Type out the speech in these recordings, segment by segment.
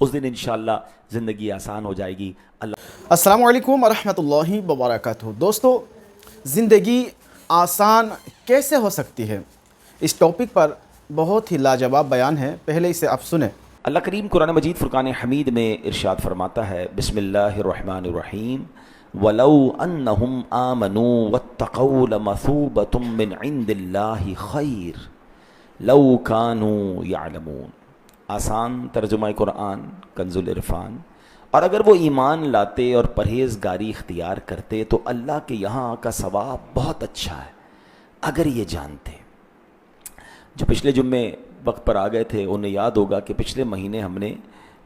اس دن انشاءاللہ زندگی آسان ہو جائے گی۔ السلام علیکم ورحمۃ اللہ وبرکاتہ۔ دوستو، زندگی آسان کیسے ہو سکتی ہے، اس ٹاپک پر بہت ہی لاجواب بیان ہے، پہلے اسے آپ سنیں۔ اللہ کریم قرآن مجید فرقان حمید میں ارشاد فرماتا ہے، بسم اللہ الرحمن الرحیم، وَلَوْ أَنَّهُمْ آمَنُوا وَاتَّقَوْا لَمَثُوبَةٌ مِّنْ عِنْدِ اللَّهِ خَيْرٌ لَوْ كَانُوا يَعْلَمُونَ۔ آسان ترجمہ قرآن کنز العرفان۔ اور اگر وہ ایمان لاتے اور پرہیزگاری اختیار کرتے تو اللہ کے یہاں کا ثواب بہت اچھا ہے، اگر یہ جانتے۔ جو پچھلے جمعے وقت پر آ گئے تھے انہیں یاد ہوگا کہ پچھلے مہینے ہم نے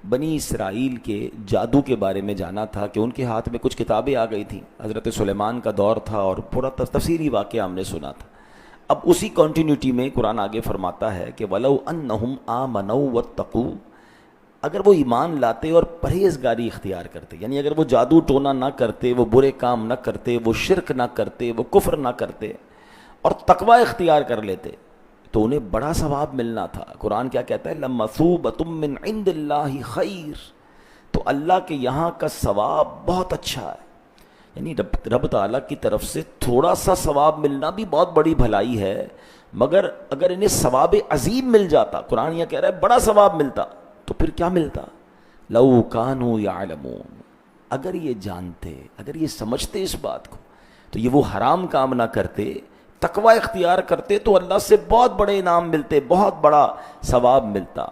بنی اسرائیل کے جادو کے بارے میں جانا تھا کہ ان کے ہاتھ میں کچھ کتابیں آ گئی تھیں، حضرت سلیمان کا دور تھا اور پورا تفصیلی واقعہ ہم نے سنا تھا۔ اب اسی کنٹینیوٹی میں قرآن آگے فرماتا ہے کہ وَلَوْ أَنَّهُمْ آمَنَوْا وَاتَّقُوا، اگر وہ ایمان لاتے اور پرہیزگاری اختیار کرتے، یعنی اگر وہ جادو ٹونا نہ کرتے، وہ برے کام نہ کرتے، وہ شرک نہ کرتے، وہ کفر نہ کرتے اور تقوی اختیار کر لیتے تو انہیں بڑا ثواب ملنا تھا۔ قرآن کیا کہتا ہے؟ لَمَثُوبَةٌ مِّنْ عِنْدِ اللَّهِ خَيْرٌ، تو اللہ کے یہاں کا ثواب بہت اچھا ہے، یعنی رب تعالیٰ کی طرف سے تھوڑا سا ثواب ملنا بھی بہت بڑی بھلائی ہے، مگر اگر انہیں ثواب عظیم مل جاتا، قرآن یہ کہہ رہا ہے بڑا ثواب ملتا، تو پھر کیا ملتا؟ لَوْ كَانُوا يَعْلَمُونَ، اگر یہ جانتے، اگر یہ سمجھتے اس بات کو تو یہ وہ حرام کام نہ کرتے، تقوی اختیار کرتے تو اللہ سے بہت بڑے انعام ملتے، بہت بڑا ثواب ملتا۔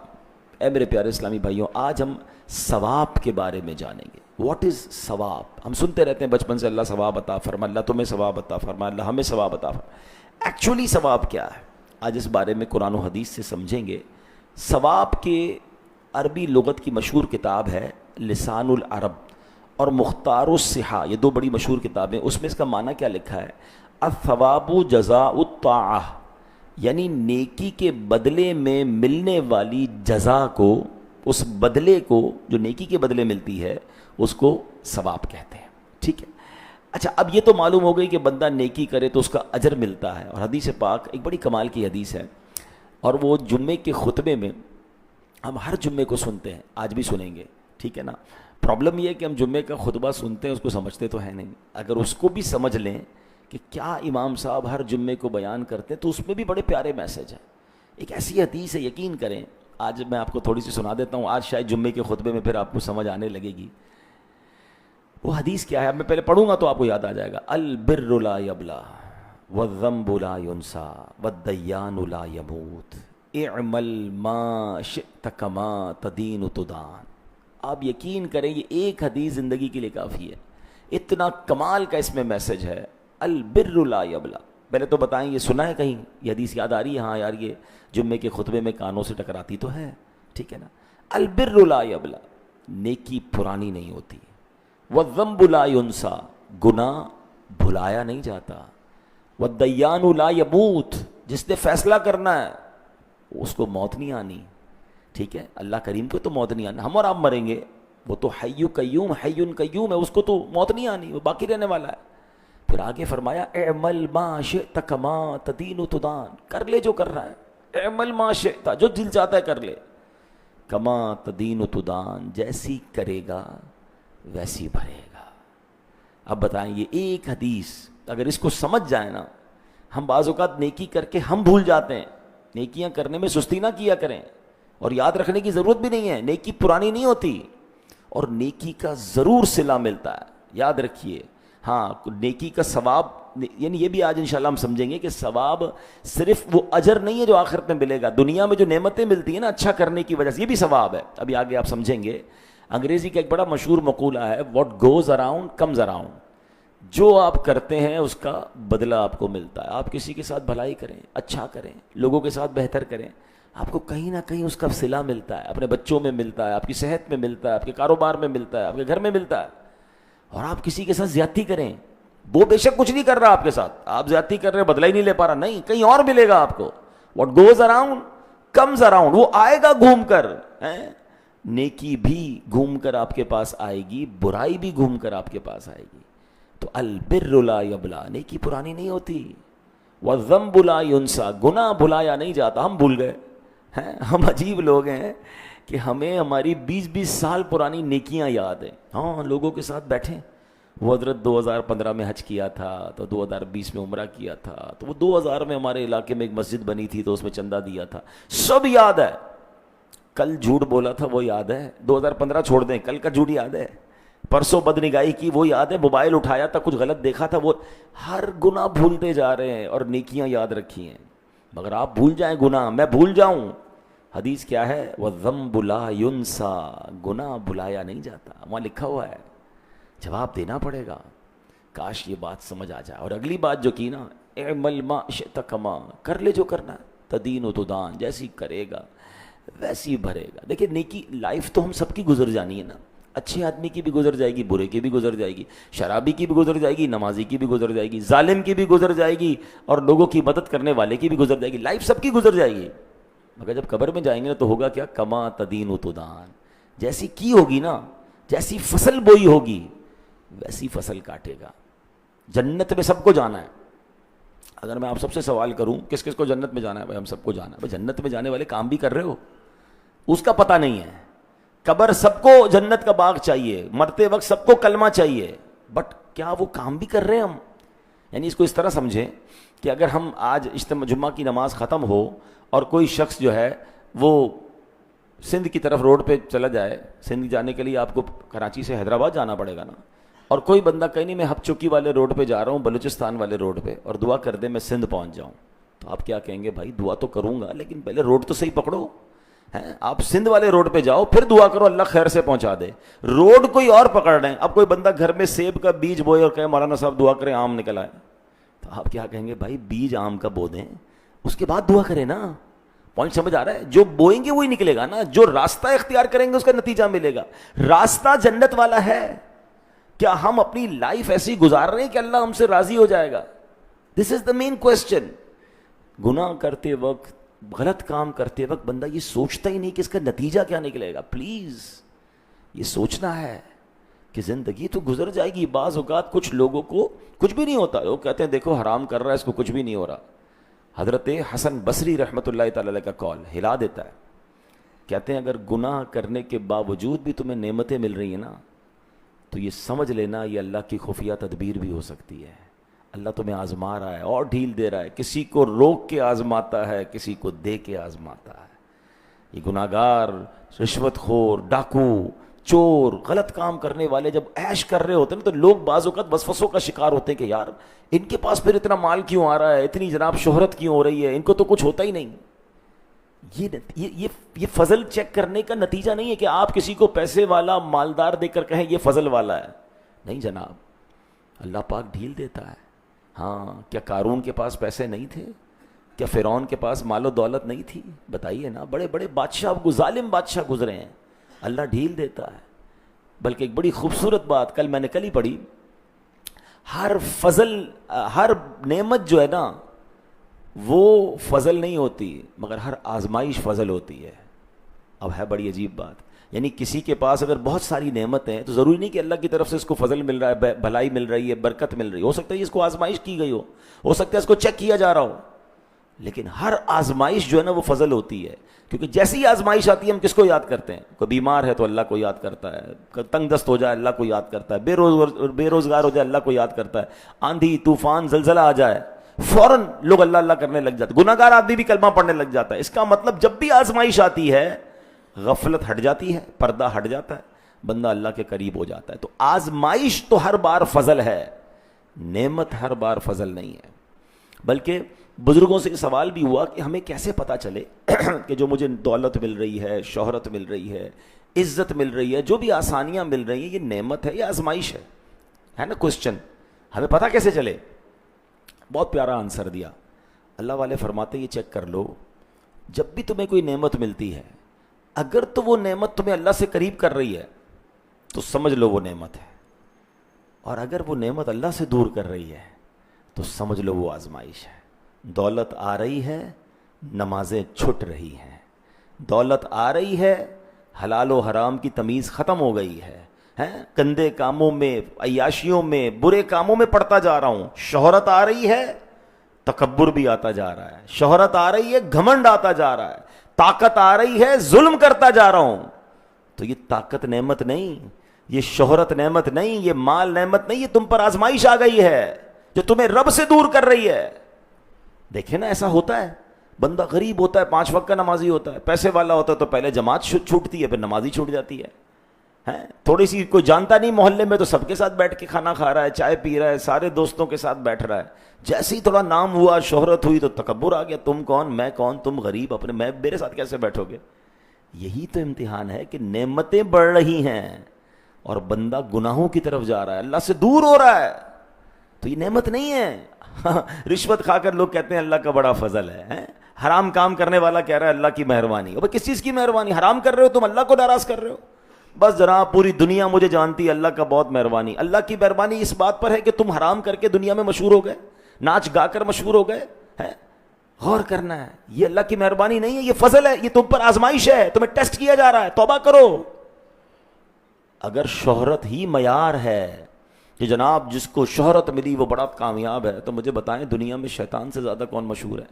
اے میرے پیارے اسلامی بھائیوں، آج ہم ثواب کے بارے میں جانیں گے۔ واٹ از ثواب؟ ہم سنتے رہتے ہیں بچپن سے، اللہ ثواب عطا فرما، اللہ تمہیں ثواب عطا فرما، اللہ ہمیں ثواب عطا فرما۔ ایکچولی ثواب کیا ہے؟ آج اس بارے میں قرآن و حدیث سے سمجھیں گے۔ ثواب کے عربی لغت کی مشہور کتاب ہے لسان العرب اور مختار الصحہ، یہ دو بڑی مشہور کتابیں، اس میں اس کا معنی کیا لکھا ہے؟ الثواب جزاء الطاعہ، یعنی نیکی کے بدلے میں ملنے والی جزا کو، اس بدلے کو جو نیکی کے بدلے ملتی ہے اس کو ثواب کہتے ہیں۔ ٹھیک ہے، اچھا اب یہ تو معلوم ہو گئی کہ بندہ نیکی کرے تو اس کا اجر ملتا ہے، اور حدیث پاک ایک بڑی کمال کی حدیث ہے، اور وہ جمعے کے خطبے میں ہم ہر جمعے کو سنتے ہیں، آج بھی سنیں گے، ٹھیک ہے نا۔ پرابلم یہ ہے کہ ہم جمعے کا خطبہ سنتے ہیں، اس کو سمجھتے تو ہے نہیں۔ اگر اس کو بھی سمجھ لیں کہ کیا امام صاحب ہر جمعے کو بیان کرتے ہیں تو اس میں بھی بڑے پیارے میسج ہیں۔ ایک ایسی حدیث ہے، یقین کریں، آج میں آپ کو تھوڑی سی سنا دیتا ہوں، آج شاید جمعے کے خطبے میں پھر آپ کو سمجھ آنے لگے گی۔ وہ حدیث کیا ہے؟ اب میں پہلے پڑھوں گا تو آپ کو یاد آ جائے گا۔ البر لا یبلا والذنب لا ینسا والدیان لا یموت اعمل ما شئت کما تدین تدان۔ آپ یقین کریں یہ ایک حدیث زندگی کے لیے کافی ہے، اتنا کمال کا اس میں میسج ہے۔ البر لا یبلا، پہلے تو بتائیں یہ سنا ہے کہیں؟ یہ حدیث یاد آ رہی ہے؟ ہاں یار یہ جمعے کے خطبے میں کانوں سے ٹکراتی تو ہے، ٹھیک ہے نا۔ البر لا یبلا، نیکی پرانی نہیں ہوتی، والذنب لا ینسا، گناہ بھلایا نہیں جاتا، والدیان لا یموت، جس نے فیصلہ کرنا ہے اس کو موت نہیں آنی، ٹھیک ہے۔ اللہ کریم کو تو موت نہیں آنی، ہم اور آپ مریں گے، وہ تو حی قیوم ہے، اس کو تو موت نہیں آنی، وہ باقی رہنے والا ہے۔ پھر آگے فرمایا اعمل ما شئت کما تدین تدان، کر لے جو کر رہا ہے، اعمل ما شئت، جو دل چاہتا ہے کر لے، کما تدین تدان، جیسی کرے گا ویسی بھرے گا۔ اب بتائیں یہ ایک حدیث اگر اس کو سمجھ جائے نا، ہم بعض اوقات نیکی کر کے ہم بھول جاتے ہیں، نیکیاں کرنے میں سستی نہ کیا کریں، اور یاد رکھنے کی ضرورت بھی نہیں ہے، نیکی پرانی نہیں ہوتی، اور نیکی کا ضرور صلہ ملتا ہے، یاد رکھیے۔ ہاں نیکی کا ثواب، یعنی یہ بھی آج انشاءاللہ ہم سمجھیں گے کہ ثواب صرف وہ اجر نہیں ہے جو آخرت میں ملے گا، دنیا میں جو نعمتیں ملتی ہیں نا اچھا کرنے کی وجہ سے، یہ بھی ثواب ہے، ابھی آگے آپ سمجھیں گے۔ انگریزی کا ایک بڑا مشہور مقولہ ہے، what goes around comes around, جو آپ کرتے ہیں اس کا بدلہ آپ کو ملتا ہے۔ آپ کسی کے ساتھ بھلائی کریں، اچھا کریں، لوگوں کے ساتھ بہتر کریں، آپ کو کہیں نہ کہیں اس کا صلہ ملتا ہے، اپنے بچوں میں ملتا ہے، آپ کی صحت میں ملتا ہے، آپ کے کاروبار میں ملتا ہے، آپ کے گھر میں ملتا ہے۔ اور آپ کسی کے ساتھ زیادتی کریں، وہ بے شک کچھ نہیں کر رہا آپ کے ساتھ، آپ زیادتی کر رہے ہیں، بدلہ ہی نہیں لے پا رہا، نہیں، کہیں اور ملے گا آپ کو۔ What goes around comes around, وہ آئے گا گھوم کر، نیکی بھی گھوم کر آپ کے پاس آئے گی، برائی بھی گھوم کر آپ کے پاس آئے گی۔ تو البر لا یبلا، نیکی پرانی نہیں ہوتی، والذنب لا ینسا، گناہ بھلایا نہیں جاتا۔ ہم بھول گئے، ہم عجیب لوگ ہیں کہ ہمیں ہماری 20-20 سال پرانی نیکیاں یاد ہیں. ہاں لوگوں کے ساتھ بیٹھیں, وہ حضرت 2015 میں حج کیا تھا تو 2020 میں عمرہ کیا تھا, تو وہ 2000 میں ہمارے علاقے میں ایک مسجد بنی تھی تو اس میں چندہ دیا تھا, سب یاد ہے. کل جھوٹ بولا تھا وہ یاد ہے, 2015 چھوڑ دیں, کل کا جھوٹ یاد ہے. پرسوں بدنگاہی کی وہ یاد ہے, موبائل اٹھایا تھا کچھ غلط دیکھا تھا, وہ ہر گناہ بھولتے جا رہے ہیں اور نیکیاں یاد رکھی ہیں. مگر آپ بھول جائیں گناہ, میں بھول جاؤں, حدیث کیا ہے, وَالذَّنبُ لَا يُنسَى, گناہ بھلایا نہیں جاتا, وہاں لکھا ہوا ہے. جواب دینا پڑے گا. کاش یہ بات سمجھ آ جائے. اور اگلی بات جو کی نا, اعمل ما شئت کما, کر لے جو کرنا ہے, تدین و تدان, جیسی کرے گا ویسی بھرے گا. دیکھیں نیکی لائف تو ہم سب کی گزر جانی ہے نا, اچھے آدمی کی بھی گزر جائے گی, برے کی بھی گزر جائے گی, شرابی کی بھی گزر جائے گی, نمازی کی بھی گزر جائے گی, ظالم کی بھی گزر جائے گی, اور لوگوں کی مدد کرنے والے کی بھی گزر جائے گی. لائف سب کی گزر جائے گی. مگر جب قبر میں جائیں گے نا تو ہوگا کیا, کما تدین و تدان, جیسی کی ہوگی نا, جیسی فصل بوئی ہوگی ویسی فصل کاٹے گا. جنت میں سب کو جانا ہے. اگر میں آپ سب سے سوال کروں کس کس کو جنت میں جانا ہے, بھائی ہم سب کو جانا ہے. بھائی جنت میں جانے والے کام بھی کر رہے ہو, اس کا پتہ نہیں ہے. قبر سب کو جنت کا باغ چاہیے, مرتے وقت سب کو کلمہ چاہیے, بٹ کیا وہ کام بھی کر رہے ہیں ہم؟ یعنی اس کو اس طرح سمجھیں کہ اگر ہم آج جمعہ کی نماز ختم ہو اور کوئی شخص جو ہے وہ سندھ کی طرف روڈ پہ چلا جائے, سندھ جانے کے لیے آپ کو کراچی سے حیدرآباد جانا پڑے گا نا, اور کوئی بندہ کہیں نہیں میں ہب چکی والے روڈ پہ جا رہا ہوں, بلوچستان والے روڈ پہ, اور دعا کر دے میں سندھ پہنچ جاؤں, تو آپ کیا کہیں گے, بھائی دعا تو کروں گا لیکن پہلے روڈ تو صحیح پکڑو. آپ سندھ والے روڈ پہ جاؤ پھر دعا کرو اللہ خیر سے پہنچا دے. روڈ کوئی اور پکڑ رہے ہیں. اب کوئی بندہ گھر میں سیب کا بیج بوئے اور کہے مولانا صاحب دعا کریں آم نکل آئے, تو آپ کیا کہیں گے, بھائی بیج آم کا بو دیں اس کے بعد دعا کریں نا. پوائنٹ سمجھ آ رہا ہے؟ جو بوئیں گے وہی نکلے گا نا, جو راستہ اختیار کریں گے اس کا نتیجہ ملے گا. راستہ جنت والا ہے. کیا ہم اپنی لائف ایسی گزار رہے ہیں کہ اللہ ہم سے راضی ہو جائے گا؟ دس از دا مین کوشچن. گناہ کرتے وقت, غلط کام کرتے وقت بندہ یہ سوچتا ہی نہیں کہ اس کا نتیجہ کیا نکلے گا. پلیز یہ سوچنا ہے کہ زندگی تو گزر جائے گی. بعض اوقات کچھ لوگوں کو کچھ بھی نہیں ہوتا, لوگ کہتے ہیں دیکھو حرام کر رہا ہے اس کو کچھ بھی نہیں ہو رہا. حضرت حسن بصری رحمۃ اللہ تعالی علیہ کا قول ہلا دیتا ہے. کہتے ہیں اگر گناہ کرنے کے باوجود بھی تمہیں نعمتیں مل رہی ہیں نا, تو یہ سمجھ لینا یہ اللہ کی خفیہ تدبیر بھی ہو سکتی ہے. اللہ تمہیں آزما رہا ہے اور ڈھیل دے رہا ہے. کسی کو روک کے آزماتا ہے, کسی کو دے کے آزماتا ہے. یہ گناہگار, رشوت خور, ڈاکو, چور, غلط کام کرنے والے جب عیش کر رہے ہوتے ہیں تو لوگ بعض اوقات وسوسوں کا شکار ہوتے ہیں کہ یار ان کے پاس پھر اتنا مال کیوں آ رہا ہے, اتنی جناب شہرت کیوں ہو رہی ہے, ان کو تو کچھ ہوتا ہی نہیں. یہ فضل چیک کرنے کا نتیجہ نہیں ہے کہ آپ کسی کو پیسے والا مالدار دیکھ کر کہیں یہ فضل والا ہے. نہیں جناب, اللہ پاک ڈھیل دیتا ہے. ہاں, کیا قارون کے پاس پیسے نہیں تھے؟ کیا فرعون کے پاس مال و دولت نہیں تھی؟ بتائیے نا, بڑے بڑے بادشاہ, ظالم بادشاہ گزرے ہیں, اللہ ڈھیل دیتا ہے. بلکہ ایک بڑی خوبصورت بات میں نے کل ہی پڑھی, ہر فضل, ہر نعمت جو ہے نا وہ فضل نہیں ہوتی, مگر ہر آزمائش فضل ہوتی ہے. اب ہے بڑی عجیب بات, یعنی کسی کے پاس اگر بہت ساری نعمتیں ہیں تو ضروری نہیں کہ اللہ کی طرف سے اس کو فضل مل رہا ہے, بھلائی مل رہی ہے, برکت مل رہی ہے. ہو سکتا ہے اس کو آزمائش کی گئی ہو سکتا ہے اس کو چیک کیا جا رہا ہو, لیکن ہر آزمائش جو ہے نا وہ فضل ہوتی ہے. کیونکہ جیسی آزمائش آتی ہے ہم کس کو یاد کرتے ہیں؟ کوئی بیمار ہے تو اللہ کو یاد کرتا ہے, تنگ دست ہو جائے اللہ کو یاد کرتا ہے, بے روزگار ہو جائے اللہ کو یاد کرتا ہے, آندھی طوفان زلزلہ آ جائے فوراً لوگ اللہ اللہ کرنے لگ جاتے, گناہگار آدمی بھی کلمہ پڑھنے لگ جاتا ہے. اس کا مطلب جب بھی آزمائش آتی ہے غفلت ہٹ جاتی ہے, پردہ ہٹ جاتا ہے, بندہ اللہ کے قریب ہو جاتا ہے. تو آزمائش تو ہر بار فضل ہے, نعمت ہر بار فضل نہیں ہے. بلکہ بزرگوں سے سوال بھی ہوا کہ ہمیں کیسے پتہ چلے کہ جو مجھے دولت مل رہی ہے, شہرت مل رہی ہے, عزت مل رہی ہے, جو بھی آسانیاں مل رہی ہیں, یہ نعمت ہے یا آزمائش ہے نا کوشچن. ہمیں پتہ کیسے چلے؟ بہت پیارا آنسر دیا. اللہ والے فرماتے ہیں یہ چیک کر لو, جب بھی تمہیں کوئی نعمت ملتی ہے اگر تو وہ نعمت تمہیں اللہ سے قریب کر رہی ہے تو سمجھ لو وہ نعمت ہے, اور اگر وہ نعمت اللہ سے دور کر رہی ہے تو سمجھ لو وہ آزمائش ہے. دولت آ رہی ہے, نمازیں چھٹ رہی ہیں. دولت آ رہی ہے, حلال و حرام کی تمیز ختم ہو گئی ہے, گندے کاموں میں, عیاشیوں میں, برے کاموں میں پڑتا جا رہا ہوں. شہرت آ رہی ہے, تکبر بھی آتا جا رہا ہے. شہرت آ رہی ہے, گھمنڈ آتا جا رہا ہے. طاقت آ رہی ہے, ظلم کرتا جا رہا ہوں. تو یہ طاقت نعمت نہیں, یہ شہرت نعمت نہیں, یہ مال نعمت نہیں, یہ تم پر آزمائش آ گئی ہے جو تمہیں رب سے دور کر رہی ہے. دیکھیں نا ایسا ہوتا ہے, بندہ غریب ہوتا ہے, 5 وقت کا نمازی ہوتا ہے, پیسے والا ہوتا ہے تو پہلے جماعت چھوٹتی ہے, پھر نمازی چھوٹ جاتی ہے. تھوڑی سی کوئی جانتا نہیں محلے میں تو سب کے ساتھ بیٹھ کے کھانا کھا رہا ہے, چائے پی رہا ہے, سارے دوستوں کے ساتھ بیٹھ رہا ہے. جیسے ہی تھوڑا نام ہوا, شہرت ہوئی تو تکبر آ گیا, تم کون میں کون, تم غریب, اپنے میں میرے ساتھ کیسے بیٹھو گے. یہی تو امتحان ہے کہ نعمتیں بڑھ رہی ہیں اور بندہ گناہوں کی طرف جا رہا ہے, اللہ سے دور ہو رہا ہے. تو یہ نعمت نہیں ہے. رشوت کھا کر لوگ کہتے ہیں اللہ کا بڑا فضل ہے, حرام کام کرنے والا کہہ رہا ہے اللہ کی مہربانی. اب کس چیز کی مہربانی؟ حرام کر رہے ہو تم, اللہ کو ناراض کر رہے ہو. بس جناب پوری دنیا مجھے جانتی ہے اللہ کا بہت مہربانی. اللہ کی مہربانی اس بات پر ہے کہ تم حرام کر کے دنیا میں مشہور ہو گئے, ناچ گا کر مشہور ہو گئے. غور کرنا ہے, یہ اللہ کی مہربانی نہیں ہے, یہ فضل ہے, یہ تم پر آزمائش ہے, تمہیں ٹیسٹ کیا جا رہا ہے, توبہ کرو. اگر شہرت ہی معیار ہے کہ جناب جس کو شہرت ملی وہ بڑا کامیاب ہے, تو مجھے بتائیں دنیا میں شیطان سے زیادہ کون مشہور ہے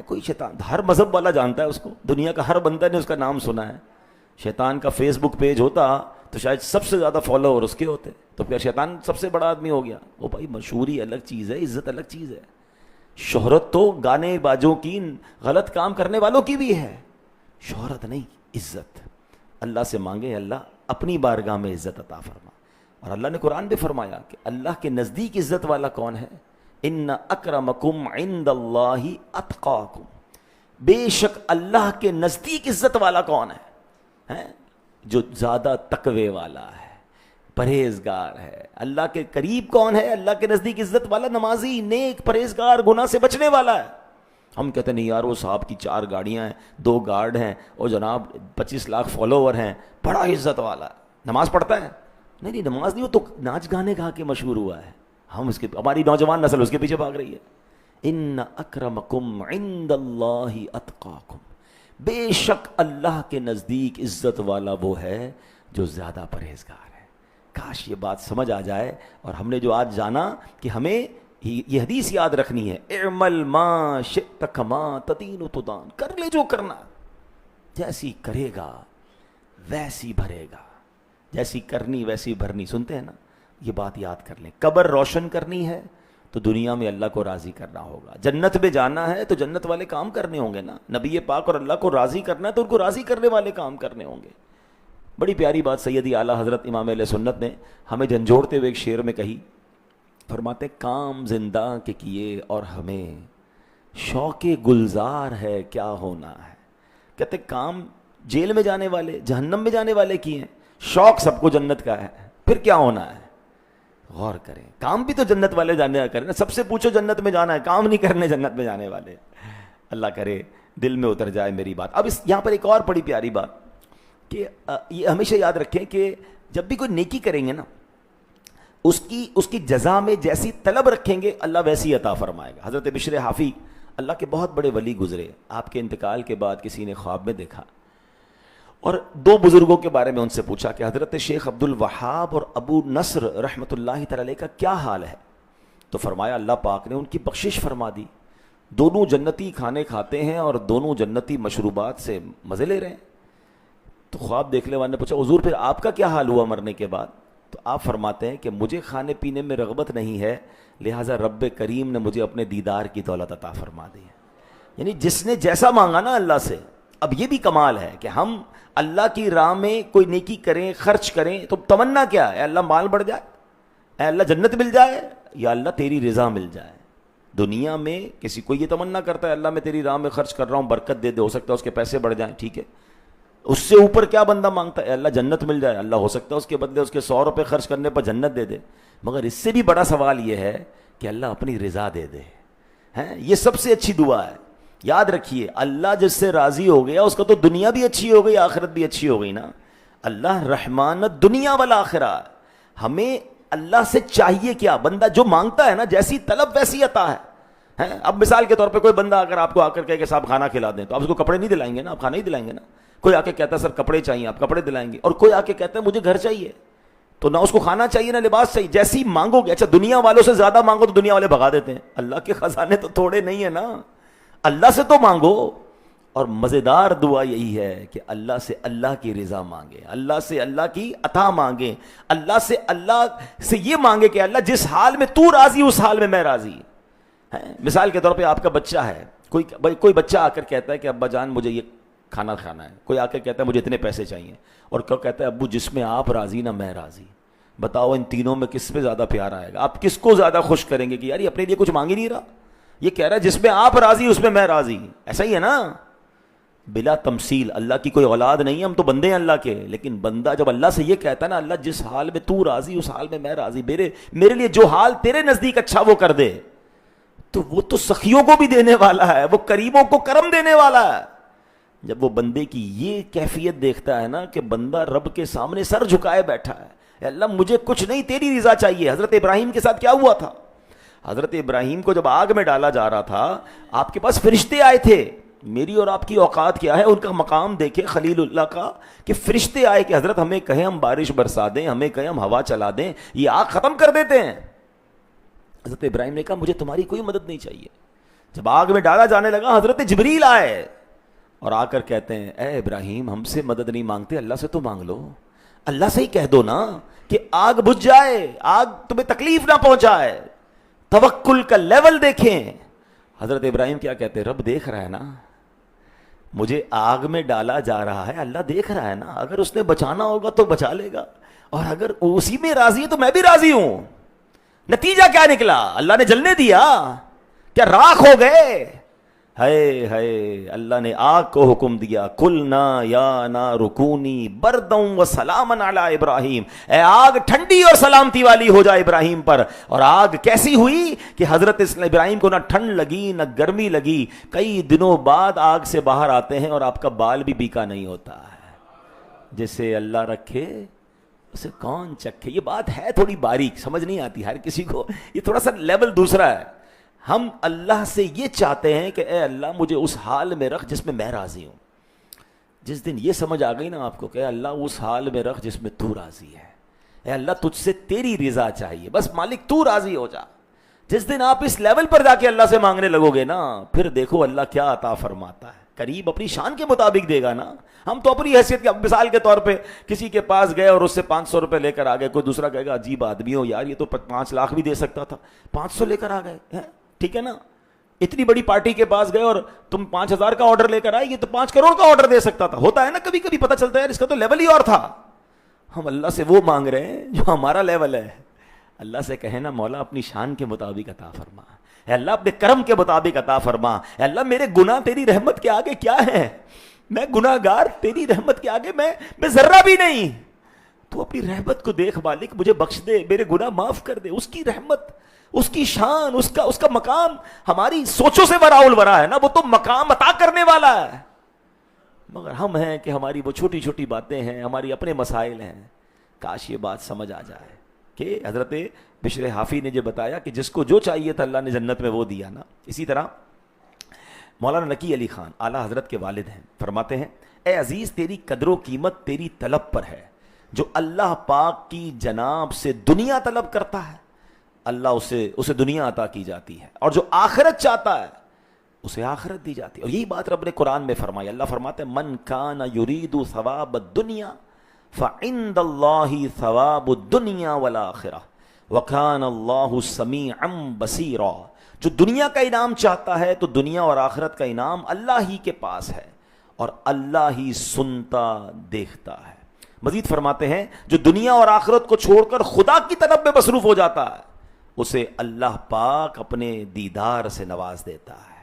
کوئی شیطان؟ ہر مذہب والا جانتا ہے اس کو, دنیا کا ہر بندہ نے اس کا نام سنا ہے. شیطان کا فیس بک پیج ہوتا تو شاید سب سے زیادہ فالوور اس کے ہوتے, تو پھر شیطان سب سے بڑا آدمی ہو گیا. وہ بھائی مشہوری الگ چیز ہے, عزت الگ چیز ہے. شہرت تو گانے باجوں کی, غلط کام کرنے والوں کی بھی ہے, شہرت نہیں, عزت. اللہ سے مانگے اللہ اپنی بارگاہ میں عزت عطا فرما. اور اللہ نے قرآن بھی فرمایا کہ اللہ کے نزدیک عزت والا کون ہے؟ ان اکرمکم عند اللہ اتقاکم, بے شک اللہ کے نزدیک عزت والا کون ہے؟ جو زیادہ تقوی والا ہے, پرہیزگار ہے. اللہ کے قریب کون ہے؟ اللہ کے نزدیک عزت والا نمازی, نیک, پرہیزگار, گناہ سے بچنے والا ہے. ہم کہتے نہیں یار وہ صاحب کی 4 گاڑیاں ہیں, 2 گارڈ ہیں, اور جناب 25 لاکھ فالوور ہیں, بڑا عزت والا ہے, نماز پڑھتا ہے. نہیں نماز نہیں, وہ تو ناچ گانے گا کے مشہور ہوا ہے. ہم اس کے, ہماری نوجوان نسل اس کے پیچھے بھاگ رہی ہے. ان اکرمکم عند اللہ اتقاکم, بے شک اللہ کے نزدیک عزت والا وہ ہے جو زیادہ پرہیزگار ہے. کاش یہ بات سمجھ آ جائے. اور ہم نے جو آج جانا کہ ہمیں یہ حدیث یاد رکھنی ہے, اعمل ما شئت کما تدین تدان, کر لے جو کرنا, جیسی کرے گا ویسی بھرے گا, جیسی کرنی ویسی بھرنی. سنتے ہیں نا, یہ بات یاد کر لیں. قبر روشن کرنی ہے تو دنیا میں اللہ کو راضی کرنا ہوگا. جنت میں جانا ہے تو جنت والے کام کرنے ہوں گے نا. نبی پاک اور اللہ کو راضی کرنا ہے تو ان کو راضی کرنے والے کام کرنے ہوں گے. بڑی پیاری بات سیدی اعلیٰ حضرت امام اہل سنت نے ہمیں جھنجھوڑتے ہوئے ایک شعر میں کہی. فرماتے کام زندہ کے کیے اور ہمیں شوق گلزار ہے کیا ہونا ہے. کہتے کام جیل میں جانے والے, جہنم میں جانے والے کیے ہیں, شوق سب کو جنت کا ہے, پھر کیا ہونا ہے. غور کریں, کام بھی تو جنت والے جانے کریں نا. سب سے پوچھو جنت میں جانا ہے, کام نہیں کرنے جنت میں جانے والے. اللہ کرے دل میں اتر جائے میری بات. اب یہاں پر ایک اور بڑی پیاری بات کہ یہ ہمیشہ یاد رکھیں کہ جب بھی کوئی نیکی کریں گے نا, اس کی جزا میں جیسی طلب رکھیں گے اللہ ویسی عطا فرمائے گا. حضرت بشر حافی اللہ کے بہت بڑے ولی گزرے, آپ کے انتقال کے بعد کسی نے خواب میں دیکھا اور 2 بزرگوں کے بارے میں ان سے پوچھا کہ حضرت شیخ عبد الوہاب اور ابو نصر رحمۃ اللہ تعالی کا کیا حال ہے. تو فرمایا اللہ پاک نے ان کی بخشش فرما دی, دونوں جنتی کھانے کھاتے ہیں اور دونوں جنتی مشروبات سے مزے لے رہے ہیں. تو خواب دیکھنے والے نے پوچھا حضور پھر آپ کا کیا حال ہوا مرنے کے بعد؟ تو آپ فرماتے ہیں کہ مجھے کھانے پینے میں رغبت نہیں ہے, لہٰذا رب کریم نے مجھے اپنے دیدار کی دولت عطا فرما دی ہے. یعنی جس نے جیسا مانگا نا اللہ سے. اب یہ بھی کمال ہے کہ ہم اللہ کی راہ میں کوئی نیکی کریں, خرچ کریں, تو تمنا کیا ہے؟ اللہ مال بڑھ جائے, اے اللہ جنت مل جائے, یا اللہ تیری رضا مل جائے. دنیا میں کسی کو یہ تمنا کرتا ہے اللہ میں تیری راہ میں خرچ کر رہا ہوں, برکت دے دے, ہو سکتا ہے اس کے پیسے بڑھ جائیں, ٹھیک ہے. اس سے اوپر کیا بندہ مانگتا ہے؟ اللہ جنت مل جائے, اللہ ہو سکتا ہے اس کے بدلے اس کے 100 روپے خرچ کرنے پر جنت دے دے. مگر اس سے بھی بڑا سوال یہ ہے کہ اللہ اپنی رضا دے دے. یہ سب سے اچھی دعا ہے. یاد رکھیے اللہ جس سے راضی ہو گیا اس کا تو دنیا بھی اچھی ہو گئی, آخرت بھی اچھی ہو گئی نا. اللہ رحمان دنیا والآخرہ. ہمیں اللہ سے چاہیے کیا؟ بندہ جو مانگتا ہے نا, جیسی طلب ویسی عطا ہے. اب مثال کے طور پہ کوئی بندہ اگر آپ کو آ کر کہے کہ صاحب کھانا کھلا دیں, تو آپ اس کو کپڑے نہیں دلائیں گے نا, آپ کھانا ہی دلائیں گے نا. کوئی آ کے کہتا ہے سر کپڑے چاہیے, آپ کپڑے دلائیں گے. اور کوئی آ کے کہتا ہے مجھے گھر چاہیے, تو نہ اس کو کھانا چاہیے نہ لباس چاہیے. جیسی مانگو گے. اچھا دنیا والوں سے زیادہ مانگو تو دنیا والے بھگا دیتے ہیں. اللہ کے خزانے تو تھوڑے نہیں ہیں نا. اللہ سے تو مانگو, اور مزیدار دعا یہی ہے کہ اللہ سے اللہ کی رضا مانگے، اللہ سے اللہ کی عطا مانگے، اللہ سے یہ مانگے کہ اللہ جس حال میں تو راضی اس حال میں میں راضی. مثال کے طور پہ آپ کا بچہ ہے، کوئی بچہ آ کر کہتا ہے کہ ابا جان مجھے یہ کھانا کھانا ہے، کوئی آ کر کہتا ہے مجھے اتنے پیسے چاہیے، اور کوئی کہتا ہے ابو جس میں آپ راضی نہ میں راضی. بتاؤ ان تینوں میں کس پہ زیادہ پیار آئے گا؟ آپ کس کو زیادہ خوش کریں گے کہ یار یہ اپنے لیے کچھ مانگ ہی نہیں رہا، یہ کہہ رہا ہے جس میں آپ راضی اس میں میں راضی. ایسا ہی ہے نا، بلا تمثیل. اللہ کی کوئی اولاد نہیں ہے، ہم تو بندے ہیں اللہ کے، لیکن بندہ جب اللہ سے یہ کہتا ہے نا اللہ جس حال میں تو راضی اس حال میں میں راضی، میرے لیے جو حال تیرے نزدیک اچھا وہ کر دے، تو وہ تو سخیوں کو بھی دینے والا ہے، وہ قریبوں کو کرم دینے والا ہے. جب وہ بندے کی یہ کیفیت دیکھتا ہے نا کہ بندہ رب کے سامنے سر جھکائے بیٹھا ہے، اے اللہ مجھے کچھ نہیں تیری رضا چاہیے. حضرت ابراہیم کے ساتھ کیا ہوا تھا؟ حضرت ابراہیم کو جب آگ میں ڈالا جا رہا تھا، آپ کے پاس فرشتے آئے تھے. میری اور آپ کی اوقات کیا ہے، ان کا مقام دیکھے خلیل اللہ کا، کہ فرشتے آئے کہ حضرت ہمیں کہیں ہم بارش برسا دیں، ہمیں کہیں ہم ہوا چلا دیں، یہ آگ ختم کر دیتے ہیں. حضرت ابراہیم نے کہا مجھے تمہاری کوئی مدد نہیں چاہیے. جب آگ میں ڈالا جانے لگا حضرت جبریل آئے اور آ کر کہتے ہیں اے ابراہیم ہم سے مدد نہیں مانگتے، اللہ سے تو مانگ لو، اللہ سے ہی کہہ دو نا کہ آگ بجھ جائے، آگ تمہیں تکلیف نہ پہنچائے. توکل کا لیول دیکھیں. حضرت ابراہیم کیا کہتے ہیں، رب دیکھ رہا ہے نا مجھے آگ میں ڈالا جا رہا ہے، اللہ دیکھ رہا ہے نا، اگر اس نے بچانا ہوگا تو بچا لے گا، اور اگر اسی میں راضی ہے تو میں بھی راضی ہوں. نتیجہ کیا نکلا؟ اللہ نے جلنے دیا کیا؟ راکھ ہو گئے. ہائے ہائے، اللہ نے آگ کو حکم دیا قلنا یا نار کونی برداً وسلاما علی ابراہیم، اے آگ ٹھنڈی اور سلامتی والی ہو جائے ابراہیم پر. اور آگ کیسی ہوئی کہ حضرت ابراہیم کو نہ ٹھنڈ لگی نہ گرمی لگی. کئی دنوں بعد آگ سے باہر آتے ہیں اور آپ کا بال بھی بیکا نہیں ہوتا ہے. جسے اللہ رکھے اسے کون چکھے. یہ بات ہے تھوڑی باریک، سمجھ نہیں آتی ہر کسی کو، یہ تھوڑا سا لیول دوسرا ہے. ہم اللہ سے یہ چاہتے ہیں کہ اے اللہ مجھے اس حال میں رکھ جس میں میں راضی ہوں. جس دن یہ سمجھ آ گئی نا آپ کو کہ اے اللہ اس حال میں رکھ جس میں تو راضی ہے، اے اللہ تجھ سے تیری رضا چاہیے، بس مالک تو راضی ہو جا. جس دن آپ اس لیول پر جا کے اللہ سے مانگنے لگو گے نا، پھر دیکھو اللہ کیا عطا فرماتا ہے. قریب اپنی شان کے مطابق دے گا نا. ہم تو اپنی حیثیت کے، مثال کے طور پہ کسی کے پاس گئے اور اس سے 500 روپے لے کر آ گئے. کوئی دوسرا کہے گا عجیب آدمی ہو یار، یہ تو 5 لاکھ بھی دے سکتا تھا، 500 لے کر آ گئے. ٹھیک ہے نا، اتنی بڑی پارٹی کے پاس گئے اور تم 5000 کا آرڈر لے کر آئے، یہ تو 5 کروڑ کا آرڈر دے سکتا تھا. ہوتا ہے نا کبھی کبھی، پتہ چلتا ہے یار اس کا تو لیول ہی اور تھا. ہم اللہ سے وہ مانگ رہے ہیں جو ہمارا لیول ہے. اللہ سے کہیں نا مولا اپنی شان کے مطابق عطا فرما، اے اللہ اپنے کرم کے مطابق عطا فرما. اے اللہ میرے گناہ تیری رحمت کے آگے کیا ہے، میں گناہ گار تیری رحمت کے آگے میں ذرہ بھی نہیں. تو اپنی رحمت کو دیکھ مالک، مجھے بخش دے، میرے گناہ معاف کر دے. اس کی رحمت، اس کی شان، اس کا مقام ہماری سوچوں سے ورا الورا ہے نا. وہ تو مقام عطا کرنے والا ہے. مگر ہم ہیں کہ ہماری وہ چھوٹی چھوٹی باتیں ہیں، ہماری اپنے مسائل ہیں. کاش یہ بات سمجھ آ جائے کہ حضرت بشر حافی نے جو بتایا کہ جس کو جو چاہیے تھا اللہ نے جنت میں وہ دیا نا. اسی طرح مولانا نقی علی خان اعلیٰ حضرت کے والد ہیں، فرماتے ہیں اے عزیز تیری قدر و قیمت تیری طلب پر ہے. جو اللہ پاک کی جناب سے دنیا طلب کرتا ہے اللہ اسے دنیا عطا کی جاتی ہے، اور جو آخرت چاہتا ہے اسے آخرت دی جاتی ہے. اور یہی بات رب نے قرآن میں فرمائی. اللہ فرماتے ہیں من کان یرید ثواب الدنیا فعند اللہ ثواب الدنیا والآخرہ وکان اللہ سمیعا بصیرا. جو دنیا کا انعام چاہتا ہے تو دنیا اور آخرت کا انعام اللہ ہی کے پاس ہے، اور اللہ ہی سنتا دیکھتا ہے. مزید فرماتے ہیں جو دنیا اور آخرت کو چھوڑ کر خدا کی طلب میں مصروف ہو جاتا ہے اسے اللہ پاک اپنے دیدار سے نواز دیتا ہے.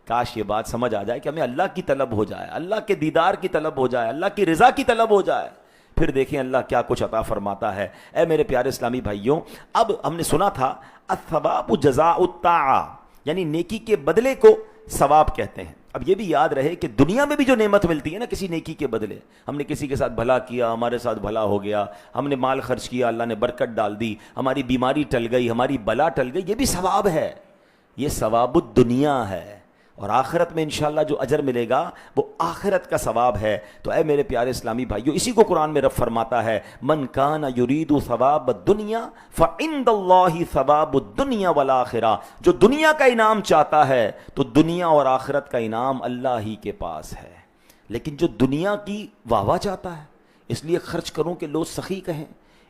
کاش یہ بات سمجھ آ جائے کہ ہمیں اللہ کی طلب ہو جائے، اللہ کے دیدار کی طلب ہو جائے، اللہ کی رضا کی طلب ہو جائے، پھر دیکھیں اللہ کیا کچھ عطا فرماتا ہے. اے میرے پیارے اسلامی بھائیوں، اب ہم نے سنا تھا الثواب جزاء الطاعہ، یعنی نیکی کے بدلے کو ثواب کہتے ہیں. اب یہ بھی یاد رہے کہ دنیا میں بھی جو نعمت ملتی ہے نا کسی نیکی کے بدلے، ہم نے کسی کے ساتھ بھلا کیا، ہمارے ساتھ بھلا ہو گیا، ہم نے مال خرچ کیا، اللہ نے برکت ڈال دی، ہماری بیماری ٹل گئی، ہماری بلا ٹل گئی، یہ بھی ثواب ہے. یہ ثواب الدنیا ہے. اور آخرت میں انشاءاللہ جو اجر ملے گا وہ آخرت کا ثواب ہے۔ تو اے میرے پیارے اسلامی بھائیو، اسی کو قرآن میں رب فرماتا ہے من کان یرید ثواب الدنیا فعند اللہ ثواب الدنیا والآخرہ، جو دنیا کا انعام چاہتا ہے تو دنیا اور آخرت کا انعام اللہ ہی کے پاس ہے۔ لیکن جو دنیا کی واہ واہ چاہتا ہے، اس لیے خرچ کروں کہ لوگ سخی کہیں،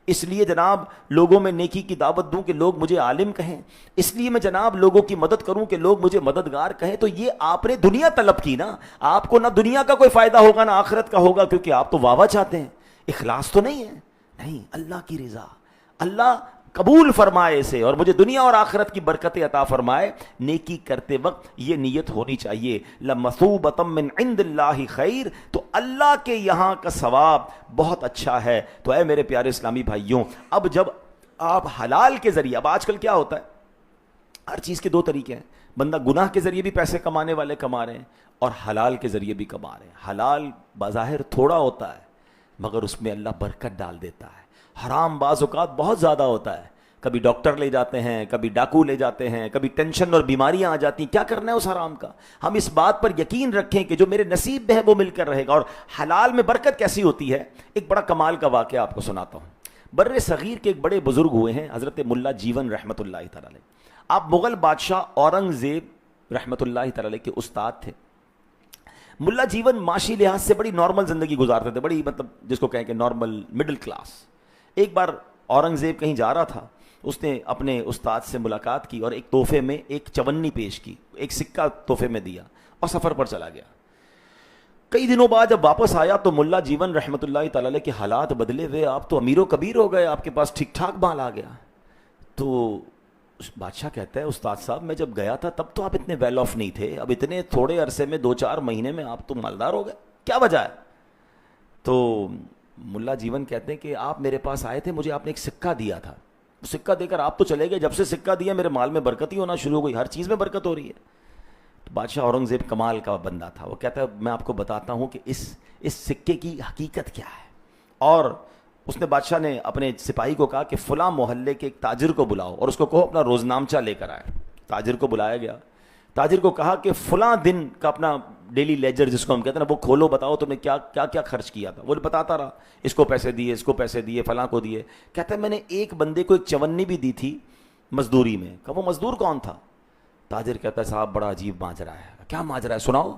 اس لیے جناب لوگوں میں نیکی کی دعوت دوں کہ لوگ مجھے عالم کہیں، اس لیے میں جناب لوگوں کی مدد کروں کہ لوگ مجھے مددگار کہیں، تو یہ آپ نے دنیا طلب کی نا، آپ کو نہ دنیا کا کوئی فائدہ ہوگا نہ آخرت کا ہوگا، کیونکہ آپ تو واہ واہ چاہتے ہیں، اخلاص تو نہیں ہے۔ نہیں، اللہ کی رضا، اللہ قبول فرمائے اسے اور مجھے دنیا اور آخرت کی برکتیں عطا فرمائے۔ نیکی کرتے وقت یہ نیت ہونی چاہیے، لَمَثُوبَةً مِّنْ عِنْدِ اللَّهِ خَيْرٌ، تو اللہ کے یہاں کا ثواب بہت اچھا ہے۔ تو اے میرے پیارے اسلامی بھائیوں، اب جب آپ حلال کے ذریعے، اب آج کل کیا ہوتا ہے، ہر چیز کے دو طریقے ہیں، بندہ گناہ کے ذریعے بھی پیسے کمانے والے کما رہے ہیں اور حلال کے ذریعے بھی کما رہے ہیں۔ حلال بظاہر تھوڑا ہوتا ہے مگر اس میں اللہ برکت ڈال دیتا ہے، حرام بعض اوقات بہت زیادہ ہوتا ہے، کبھی ڈاکٹر لے جاتے ہیں، کبھی ڈاکو لے جاتے ہیں، کبھی ٹینشن اور بیماریاں آ جاتی ہیں، کیا کرنا ہے اس حرام کا؟ ہم اس بات پر یقین رکھیں کہ جو میرے نصیب میں ہے وہ مل کر رہے گا۔ اور حلال میں برکت کیسی ہوتی ہے، ایک بڑا کمال کا واقعہ آپ کو سناتا ہوں۔ بر صغیر کے ایک بڑے بزرگ ہوئے ہیں حضرت ملا جیون رحمۃ اللہ تعالی علیہ، آپ مغل بادشاہ اورنگزیب رحمۃ اللہ تعالی علیہ کے استاد تھے۔ ملا جیون معاشی لحاظ سے بڑی نارمل زندگی گزارتے تھے، بڑی مطلب جس کو کہیں کہ نارمل مڈل کلاس۔ ایک بار اورنگزیب کہیں جا رہا تھا، اس نے اپنے استاد سے ملاقات کی اور ایک تحفے میں ایک چونی پیش کی، ایک سکہ تحفے میں دیا اور سفر پر چلا گیا۔ کئی دنوں بعد جب واپس آیا تو ملا جیون رحمۃ اللہ تعالی علیہ کے حالات بدلے ہوئے، آپ تو امیر و کبیر ہو گئے، آپ کے پاس ٹھیک ٹھاک مال آ گیا۔ تو بادشاہ کہتا ہے استاد صاحب میں جب گیا تھا تب تو آپ اتنے ویل آف نہیں تھے، اب اتنے تھوڑے عرصے میں 2-4 مہینے میں آپ تو مالدار ہو گئے، کیا وجہ ہے؟ تو ملا جیون کہتے ہیں کہ آپ میرے پاس آئے تھے، مجھے آپ نے ایک سکہ دیا تھا، سکہ دے کر آپ تو چلے گئے، جب سے سکہ دیا میرے مال میں برکت ہی ہونا شروع ہو گئی، ہر چیز میں برکت ہو رہی ہے۔ تو بادشاہ اورنگزیب کمال کا بندہ تھا، وہ کہتا ہے میں آپ کو بتاتا ہوں کہ اس سکے کی حقیقت کیا ہے۔ اور اس نے بادشاہ نے اپنے سپاہی کو کہا کہ فلاں محلے کے ایک تاجر کو بلاؤ اور اس کو کہو اپنا روزنامچہ لے کر آئے۔ تاجر کو بلایا گیا، تاجر کو کہا کہ فلاں دن کا اپنا ڈیلی لیجر جس کو ہم کہتے ہیں نا وہ کھولو، بتاؤ تم نے کیا کیا خرچ کیا تھا۔ وہ بتاتا رہا، اس کو پیسے دیے، اس کو پیسے دیے، فلاں کو دیے۔ کہتا ہے میں نے ایک بندے کو ایک چونی بھی دی تھی مزدوری میں۔ کہا وہ مزدور کون تھا؟ تاجر کہتا ہے صاحب بڑا عجیب ماجرا ہے۔ کیا ماجرا ہے سناؤ؟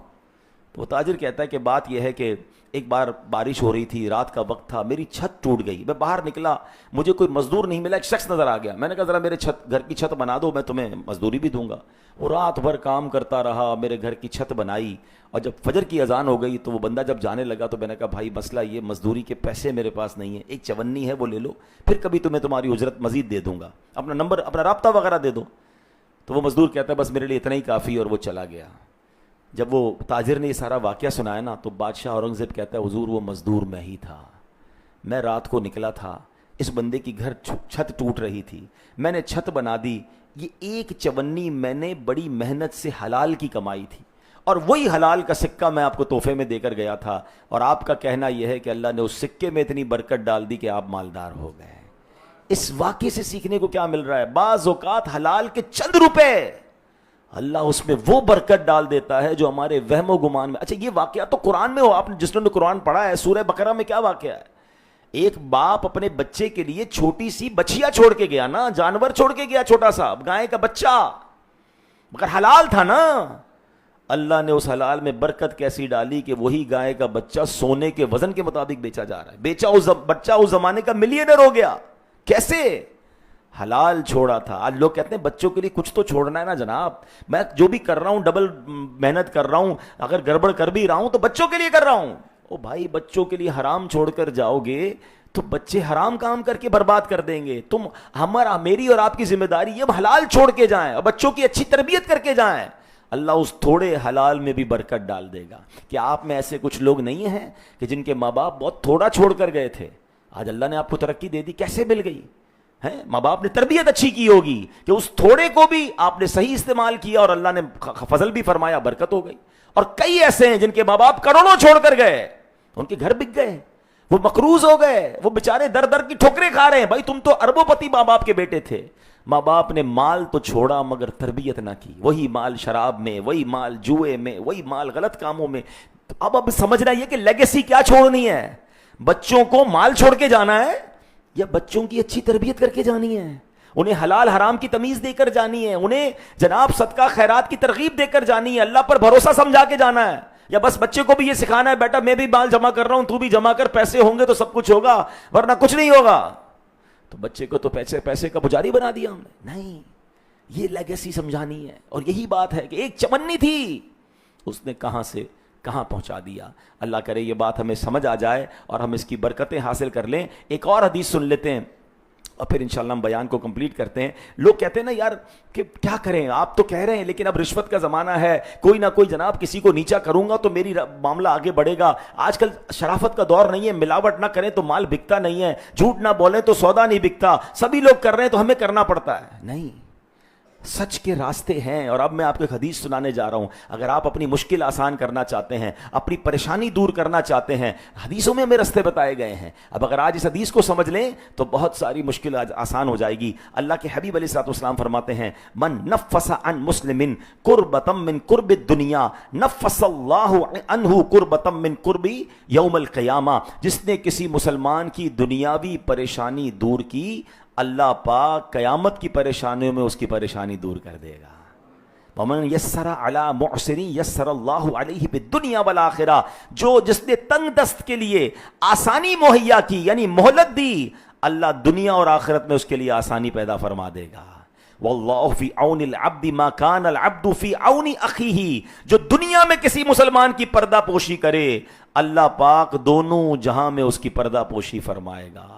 تو وہ تاجر کہتا ہے کہ بات یہ ہے کہ ایک بار بارش ہو رہی تھی، رات کا وقت تھا، میری چھت ٹوٹ گئی، میں باہر نکلا، مجھے کوئی مزدور نہیں ملا، ایک شخص نظر آ گیا، میں نے کہا ذرا میرے گھر کی چھت بنا دو، میں تمہیں مزدوری بھی دوں گا۔ وہ رات بھر کام کرتا رہا، میرے گھر کی چھت بنائی، اور جب فجر کی اذان ہو گئی تو وہ بندہ جب جانے لگا تو میں نے کہا بھائی مسئلہ یہ مزدوری کے پیسے میرے پاس نہیں ہیں، ایک چونی ہے وہ لے لو، پھر کبھی تمہیں تمہاری اجرت مزید دے دوں گا، اپنا نمبر اپنا رابطہ وغیرہ دے دو۔ تو وہ مزدور کہتا ہے بس میرے لیے اتنا ہی کافی، اور وہ چلا گیا۔ جب وہ تاجر نے یہ سارا واقعہ سنایا نا تو بادشاہ اورنگزیب کہتا ہے حضور وہ مزدور میں ہی تھا، میں رات کو نکلا تھا، اس بندے کی گھر چھت ٹوٹ رہی تھی، میں نے چھت بنا دی، یہ ایک چونی میں نے بڑی محنت سے حلال کی کمائی تھی، اور وہی حلال کا سکہ میں آپ کو تحفے میں دے کر گیا تھا، اور آپ کا کہنا یہ ہے کہ اللہ نے اس سکے میں اتنی برکت ڈال دی کہ آپ مالدار ہو گئے۔ اس واقعے سے سیکھنے کو کیا مل رہا ہے؟ بعض اوقات حلال کے چند روپے اللہ اس میں وہ برکت ڈال دیتا ہے جو ہمارے وہم و گمان میں۔ اچھا یہ واقعہ تو قرآن میں ہو، آپ نے جس نے قرآن پڑھا ہے، سورہ بقرہ میں کیا واقعہ ہے؟ ایک باپ اپنے بچے کے لیے چھوٹی سی بچیا چھوڑ کے گیا نا، جانور چھوڑ کے گیا، چھوٹا سا گائے کا بچہ، مگر حلال تھا نا۔ اللہ نے اس حلال میں برکت کیسی ڈالی کہ وہی گائے کا بچہ سونے کے وزن کے مطابق بیچا جا رہا ہے، بیچا اس بچہ اس زمانے کا ملینئر ہو گیا۔ کیسے؟ حلال چھوڑا تھا۔ آج لوگ کہتے ہیں بچوں کے لیے کچھ تو چھوڑنا ہے نا جناب، میں جو بھی کر رہا ہوں ڈبل محنت کر رہا ہوں، اگر گڑبڑ کر بھی رہا ہوں تو بچوں کے لیے کر رہا ہوں۔ او بھائی بچوں کے لیے حرام چھوڑ کر جاؤ گے تو بچے حرام کام کر کے برباد کر دیں گے۔ تم میری اور آپ کی ذمہ داری یہ حلال چھوڑ کے جائیں اور بچوں کی اچھی تربیت کر کے جائیں، اللہ اس تھوڑے حلال میں بھی برکت ڈال دے گا۔ کیا آپ میں ایسے کچھ لوگ نہیں ہیں کہ جن کے ماں باپ بہت تھوڑا چھوڑ کر گئے تھے، آج اللہ نے آپ کو ترقی دے دی؟ کیسے مل گئی ہے؟ ماں باپ نے تربیت اچھی کی ہوگی کہ اس تھوڑے کو بھی آپ نے صحیح استعمال کیا اور اللہ نے فضل بھی فرمایا، برکت ہو گئی۔ اور کئی ایسے ہیں جن کے ماں باپ کروڑوں چھوڑ کر گئے، ان کے گھر بک گئے، وہ مقروض ہو گئے, وہ بیچارے در در کی ٹھوکریں کھا رہے ہیں. بھائی تم تو اربوں پتی ماں باپ کے بیٹے تھے, ماں باپ نے مال تو چھوڑا مگر تربیت نہ کی, وہی مال شراب میں, وہی مال جوئے میں, وہی مال غلط کاموں میں. اب سمجھنا یہ کہ لیگیسی کیا چھوڑنی ہے, بچوں کو مال چھوڑ کے جانا ہے یا بچوں کی اچھی تربیت کر کے جانی ہے, انہیں حلال حرام کی تمیز دے کر جانی ہے, انہیں جناب صدقہ خیرات کی ترغیب دے کر جانی ہے, اللہ پر بھروسہ سمجھا کے جانا ہے, یا بس بچے کو بھی یہ سکھانا ہے بیٹا میں بھی مال جمع کر رہا ہوں تو بھی جمع کر, پیسے ہوں گے تو سب کچھ ہوگا ورنہ کچھ نہیں ہوگا. تو بچے کو تو پیسے کا پجاری بنا دیا ہم نے. نہیں, یہ لیگیسی سمجھانی ہے. اور یہی بات ہے کہ ایک چمنی تھی, اس نے کہاں سے کہاں پہنچا دیا. اللہ کرے یہ بات ہمیں سمجھ آ جائے اور ہم اس کی برکتیں حاصل کر لیں. ایک اور حدیث سن لیتے ہیں اور پھر انشاءاللہ ہم بیان کو کمپلیٹ کرتے ہیں. لوگ کہتے ہیں نا یار کہ کیا کریں, آپ تو کہہ رہے ہیں لیکن اب رشوت کا زمانہ ہے, کوئی نہ کوئی جناب کسی کو نیچا کروں گا تو میری معاملہ آگے بڑھے گا. آج کل شرافت کا دور نہیں ہے, ملاوٹ نہ کریں تو مال بکتا نہیں ہے, جھوٹ نہ بولیں تو سودا نہیں بکتا, سبھی لوگ کر رہے ہیں تو ہمیں کرنا پڑتا ہے. نہیں, سچ کے راستے ہیں. اور اب میں آپ کو ایک حدیث سنانے جا رہا ہوں. اگر آپ اپنی مشکل آسان کرنا چاہتے ہیں, اپنی پریشانی دور کرنا چاہتے ہیں, حدیثوں میں ہمیں راستے بتائے گئے ہیں. اب اگر آج اس حدیث کو سمجھ لیں تو بہت ساری مشکل آسان ہو جائے گی. اللہ کے حبیب علیہ الصلوۃ والسلام فرماتے ہیں من نفس عن مسلم کربۃ من کرب الدنیا نفس اللہ عنہ کربۃ من کرب یوم القیامہ. جس نے کسی مسلمان کی دنیاوی پریشانی دور کی, اللہ پاک قیامت کی پریشانیوں میں اس کی پریشانی دور کر دے گا. ومن یسر علی معسر یسر اللہ علیہ بالدنیا والآخرہ. جس نے تنگ دست کے لیے آسانی مہیا کی یعنی مہلت دی, اللہ دنیا اور آخرت میں اس کے لیے آسانی پیدا فرما دے گا. واللہ فی عون العبد ما کان العبد فی عون اخیہ. جو دنیا میں کسی مسلمان کی پردہ پوشی کرے, اللہ پاک دونوں جہاں میں اس کی پردہ پوشی فرمائے گا.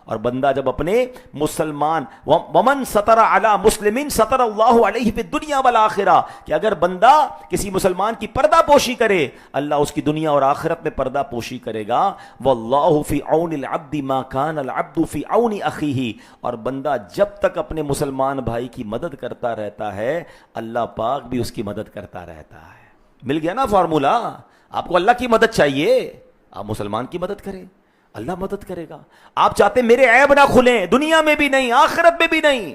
اور بندہ جب اپنے مسلمان ومن ستر علی مسلم ستر اللہ علیہ فی الدنیا والآخرہ, کہ اگر بندہ کسی مسلمان کی پردہ پوشی کرے, اللہ اس کی دنیا اور آخرت میں پردہ پوشی کرے گا. واللہ فی عون العبد ما کان العبد فی عون اخیہ. اور بندہ جب تک اپنے مسلمان بھائی کی مدد کرتا رہتا ہے, اللہ پاک بھی اس کی مدد کرتا رہتا ہے. مل گیا نا فارمولا. آپ کو اللہ کی مدد چاہیے, آپ مسلمان کی مدد کریں, اللہ مدد کرے گا. آپ چاہتے میرے عیب نہ کھلیں, دنیا میں بھی نہیں آخرت میں بھی نہیں,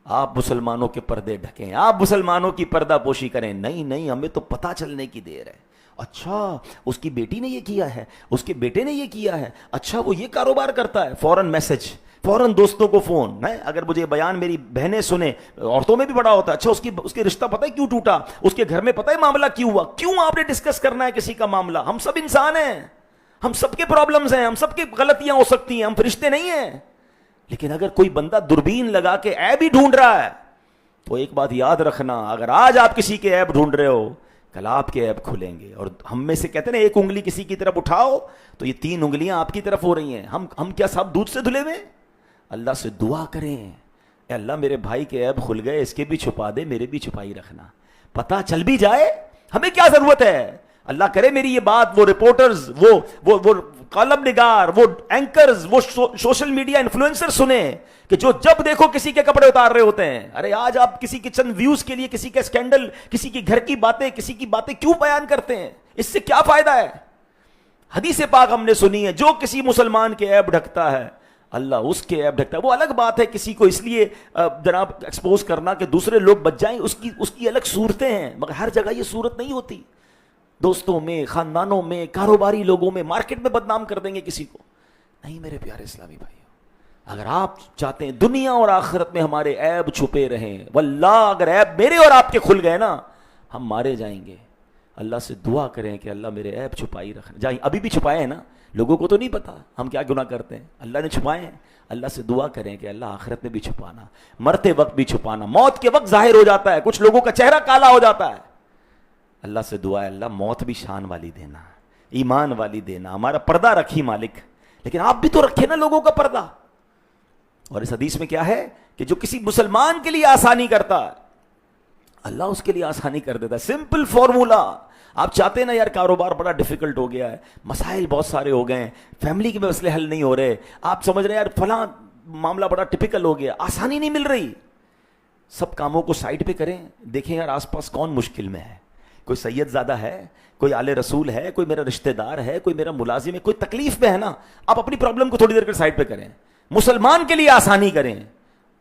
آپ مسلمانوں کے پردے ڈھکیں, آپ مسلمانوں کی پردہ پوشی کریں. نہیں, ہمیں تو پتہ چلنے کی دیر ہے. اچھا اس کی بیٹی نے یہ کیا ہے, اس کے بیٹے نے یہ کیا ہے, اچھا وہ یہ کاروبار کرتا ہے, فوراً میسج, فوراً دوستوں کو فون. اگر مجھے بیان میری بہنیں سنیں, عورتوں میں بھی بڑا ہوتا ہے, اچھا اس کے رشتہ پتہ ہے کیوں ٹوٹا, اس کے گھر میں پتہ ہے معاملہ کیوں ہوا. کیوں آپ نے ڈسکس کرنا ہے کسی کا معاملہ؟ ہم سب انسان ہیں, ہم سب کے پرابلمز ہیں, ہم سب کی غلطیاں ہو سکتی ہیں, ہم فرشتے نہیں ہیں. لیکن اگر کوئی بندہ دوربین لگا کے عیب ہی ڈھونڈ رہا ہے تو ایک بات یاد رکھنا, اگر آج آپ کسی کے عیب ڈھونڈ رہے ہو, کل آپ کے عیب کھلیں گے. اور ہم میں سے کہتے ہیں نا ایک انگلی کسی کی طرف اٹھاؤ تو یہ 3 انگلیاں آپ کی طرف ہو رہی ہیں. ہم کیا سب دودھ سے دھلے ہوئے؟ اللہ سے دعا کریں, اے اللہ میرے بھائی کے عیب کھل گئے, اس کے بھی چھپا دے, میرے بھی چھپائی رکھنا. پتہ چل بھی جائے, ہمیں کیا ضرورت ہے. اللہ کرے میری یہ بات وہ رپورٹرز, وہ کالم نگار, وہ اینکرز, وہ سوشل میڈیا انفلوئنسر سنیں کہ جو جب دیکھو کسی کے کپڑے اتار رہے ہوتے ہیں. ارے آج آپ کسی کے چند ویوز کے لیے کسی کے اسکینڈل, کسی کی گھر کی باتیں, کسی کی باتیں کیوں بیان کرتے ہیں؟ اس سے کیا فائدہ ہے؟ حدیث پاک ہم نے سنی ہے, جو کسی مسلمان کے عیب ڈھکتا ہے اللہ اس کے عیب ڈھکتا ہے. وہ الگ بات ہے کسی کو اس لیے جناب ایکسپوز کرنا کہ دوسرے لوگ بچ جائیں, اس کی الگ صورتیں ہیں, مگر ہر جگہ یہ صورت نہیں ہوتی. دوستوں میں, خاندانوں میں, کاروباری لوگوں میں, مارکیٹ میں بدنام کر دیں گے کسی کو. نہیں میرے پیارے اسلامی بھائیو, اگر آپ چاہتے ہیں دنیا اور آخرت میں ہمارے عیب چھپے رہیں, واللہ اگر عیب میرے اور آپ کے کھل گئے نا, ہم مارے جائیں گے. اللہ سے دعا کریں کہ اللہ میرے عیب چھپائی رکھنا. جائیں, ابھی بھی چھپائے ہیں نا, لوگوں کو تو نہیں پتا ہم کیا گناہ کرتے ہیں, اللہ نے چھپائے ہیں. اللہ سے دعا کریں کہ اللہ آخرت میں بھی چھپانا, مرتے وقت بھی چھپانا. موت کے وقت ظاہر ہو جاتا ہے, کچھ لوگوں کا چہرہ کالا ہو جاتا ہے. اللہ سے دعا ہے اللہ موت بھی شان والی دینا, ایمان والی دینا, ہمارا پردہ رکھی مالک. لیکن آپ بھی تو رکھے نا لوگوں کا پردہ. اور اس حدیث میں کیا ہے کہ جو کسی مسلمان کے لیے آسانی کرتا ہے اللہ اس کے لیے آسانی کر دیتا ہے. Simple formula. آپ چاہتے ہیں نا یار کاروبار بڑا ڈیفیکلٹ ہو گیا ہے, مسائل بہت سارے ہو گئے ہیں, فیملی کے مسئلے حل نہیں ہو رہے, آپ سمجھ رہے ہیں یار فلاں معاملہ بڑا ٹپیکل ہو گیا, آسانی نہیں مل رہی. سب کاموں کو سائڈ پہ کریں, دیکھیں یار آس پاس کون مشکل میں ہے, کوئی سید زادہ ہے, کوئی آل رسول ہے, کوئی میرا رشتہ دار ہے, کوئی میرا ملازم ہے, کوئی تکلیف میں ہے نا, آپ اپنی پرابلم کو تھوڑی دیر کر سائڈ پہ کریں, مسلمان کے لیے آسانی کریں.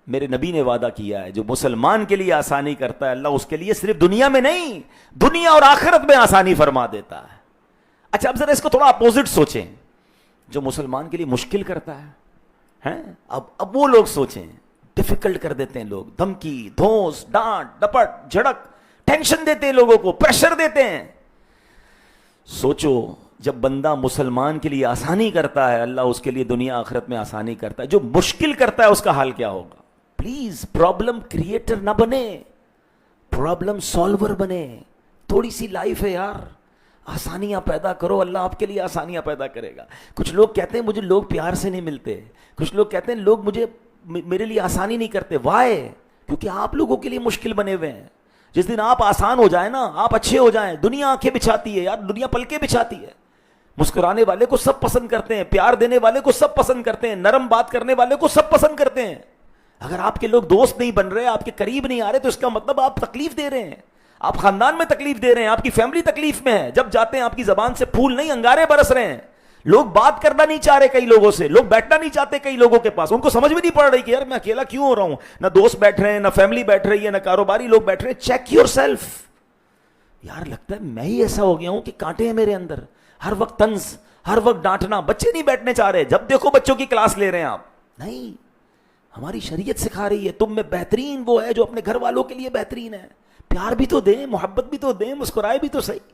میرے نبی نے وعدہ کیا ہے جو مسلمان کے لیے آسانی کرتا ہے اللہ اس کے لیے صرف دنیا میں نہیں, دنیا اور آخرت میں آسانی فرما دیتا ہے. اچھا اب ذرا اس کو تھوڑا اپوزٹ سوچیں, جو مسلمان کے لیے مشکل کرتا ہے اب وہ لوگ سوچیں, ڈیفیکلٹ کر دیتے ہیں لوگ, دھمکی, دھوس, ڈانٹ ڈپٹ, جھڑک, ٹینشن دیتے ہیں لوگوں کو, پریشر دیتے ہیں. سوچو جب بندہ مسلمان کے لیے آسانی کرتا ہے اللہ اس کے لیے دنیا آخرت میں آسانی کرتا ہے. جو مشکل کرتا ہے اس کا حال کیا ہوگا؟ پلیز پرابلم کریٹر نہ بنے, پرابلم سالور بنے. تھوڑی سی لائف ہے یار, آسانیاں پیدا کرو, اللہ آپ کے لیے آسانیاں پیدا کرے گا. کچھ لوگ کہتے ہیں مجھے لوگ پیار سے نہیں ملتے, کچھ لوگ کہتے ہیں لوگ میرے لیے آسانی نہیں کرتے. وائے؟ کیونکہ آپ لوگوں کے لیے مشکل بنے ہوئے ہیں. جس دن آپ آسان ہو جائیں نا, آپ اچھے ہو جائیں, دنیا آنکھیں بچھاتی ہے یار, دنیا پلکیں بچھاتی ہے. مسکرانے والے کو سب پسند کرتے ہیں, پیار دینے والے کو سب پسند کرتے ہیں, نرم بات کرنے والے کو سب پسند کرتے ہیں. اگر آپ کے لوگ دوست نہیں بن رہے, آپ کے قریب نہیں آ رہے, تو اس کا مطلب آپ تکلیف دے رہے ہیں, آپ خاندان میں تکلیف دے رہے ہیں, آپ کی فیملی تکلیف میں ہے. جب جاتے ہیں آپ کی زبان سے پھول نہیں انگارے برس رہے ہیں. لوگ بات کرنا نہیں چاہ رہے کئی لوگوں سے, لوگ بیٹھنا نہیں چاہتے کئی لوگوں کے پاس. ان کو سمجھ میں نہیں پڑ رہی کہ یار میں اکیلا کیوں ہو رہا ہوں, نہ دوست بیٹھ رہے ہیں, نہ فیملی بیٹھ رہی ہے, نہ کاروباری لوگ بیٹھ رہے ہیں. Check your self. یار لگتا ہے میں ہی ایسا ہو گیا ہوں کہ کانٹے ہیں میرے اندر, ہر وقت طنز, ہر وقت ڈانٹنا. بچے نہیں بیٹھنے چاہ رہے, جب دیکھو بچوں کی کلاس لے رہے ہیں آپ. نہیں, ہماری شریعت سکھا رہی ہے تم میں بہترین وہ ہے جو اپنے گھر والوں کے لیے بہترین ہے. پیار بھی تو دیں, محبت بھی تو دیں, مسکرائے بھی تو صحیح.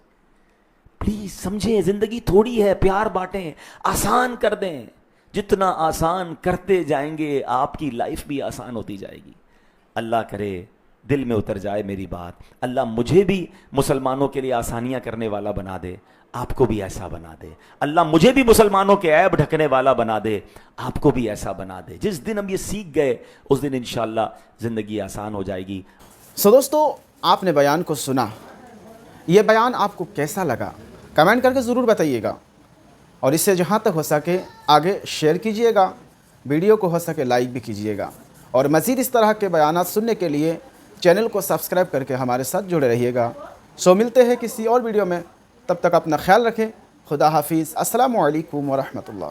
پلیز سمجھیں زندگی تھوڑی ہے, پیار بانٹیں, آسان کر دیں. جتنا آسان کرتے جائیں گے آپ کی لائف بھی آسان ہوتی جائے گی. اللہ کرے دل میں اتر جائے میری بات, اللہ مجھے بھی مسلمانوں کے لیے آسانیاں کرنے والا بنا دے, آپ کو بھی ایسا بنا دے. اللہ مجھے بھی مسلمانوں کے عیب ڈھکنے والا بنا دے, آپ کو بھی ایسا بنا دے. جس دن ہم یہ سیکھ گئے اس دن انشاءاللہ زندگی آسان ہو جائے گی. دوستو آپ نے بیان کو سنا, یہ بیان آپ کو کیسا لگا کمنٹ کر کے ضرور بتائیے گا, اور اس سے جہاں تک ہو سکے آگے شیئر کیجئے گا, ویڈیو کو ہو سکے لائک بھی کیجئے گا, اور مزید اس طرح کے بیانات سننے کے لیے چینل کو سبسکرائب کر کے ہمارے ساتھ جڑے رہیے گا. ملتے ہیں کسی اور ویڈیو میں, تب تک اپنا خیال رکھیں. خدا حافظ. السلام علیکم ورحمۃ اللہ.